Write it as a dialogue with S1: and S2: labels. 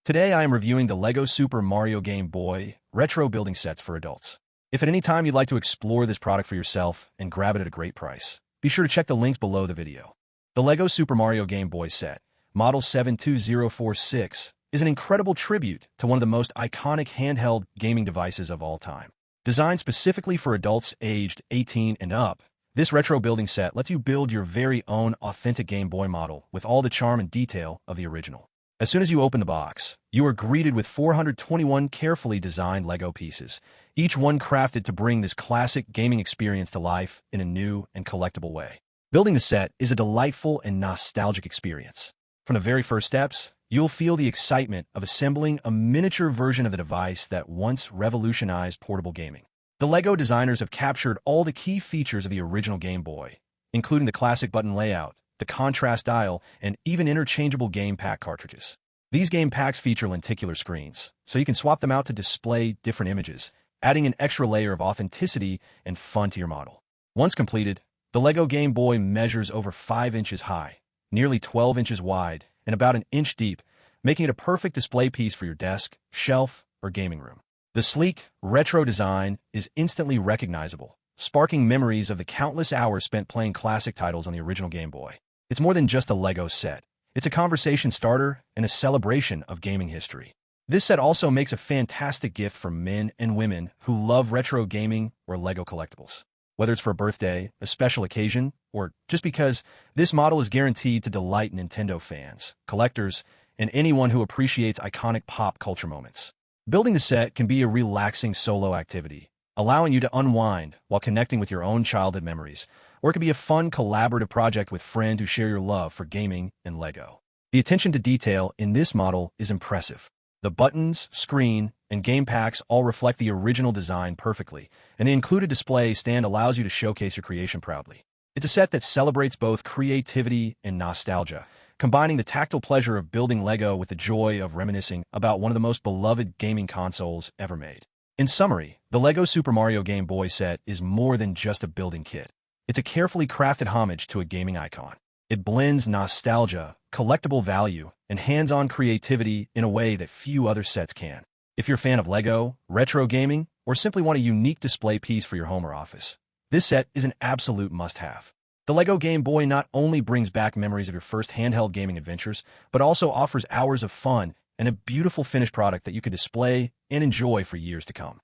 S1: Today I am reviewing the LEGO Super Mario Game Boy retro building sets for adults. If at any time you'd like to explore this product for yourself and grab it at a great price, be sure to check the links below the video. The LEGO Super Mario Game Boy set, Model 72046, is an incredible tribute to one of the most iconic handheld gaming devices of all time. Designed specifically for adults aged 18 and up, this retro building set lets you build your very own authentic Game Boy model with all the charm and detail of the original. As soon as you open the box, you are greeted with 421 carefully designed LEGO pieces, each one crafted to bring this classic gaming experience to life in a new and collectible way. Building the set is a delightful and nostalgic experience. From the very first steps, you'll feel the excitement of assembling a miniature version of the device that once revolutionized portable gaming. The LEGO designers have captured all the key features of the original Game Boy, including the classic button layout, the contrast dial, and even interchangeable Game Pak cartridges. These Game Paks feature lenticular screens, so you can swap them out to display different images, adding an extra layer of authenticity and fun to your model. Once completed, the LEGO Game Boy measures over 5 inches high, nearly 12 inches wide, and about an inch deep, making it a perfect display piece for your desk, shelf, or gaming room. The sleek, retro design is instantly recognizable, sparking memories of the countless hours spent playing classic titles on the original Game Boy. It's more than just a LEGO set. It's a conversation starter and a celebration of gaming history. This set also makes a fantastic gift for men and women who love retro gaming or LEGO collectibles. Whether it's for a birthday, a special occasion, or just because this model is guaranteed to delight Nintendo fans, collectors, and anyone who appreciates iconic pop culture moments. Building the set can be a relaxing solo activity, allowing you to unwind while connecting with your own childhood memories, or it could be a fun collaborative project with friends who share your love for gaming and LEGO. The attention to detail in this model is impressive. The buttons, screen, and Game Paks all reflect the original design perfectly, and the included display stand allows you to showcase your creation proudly. It's a set that celebrates both creativity and nostalgia, combining the tactile pleasure of building LEGO with the joy of reminiscing about one of the most beloved gaming consoles ever made. In summary, the LEGO Super Mario Game Boy set is more than just a building kit. It's a carefully crafted homage to a gaming icon. It blends nostalgia, collectible value, and hands-on creativity in a way that few other sets can. If you're a fan of LEGO, retro gaming, or simply want a unique display piece for your home or office, this set is an absolute must-have. The LEGO Game Boy not only brings back memories of your first handheld gaming adventures, but also offers hours of fun and a beautiful finished product that you can display and enjoy for years to come.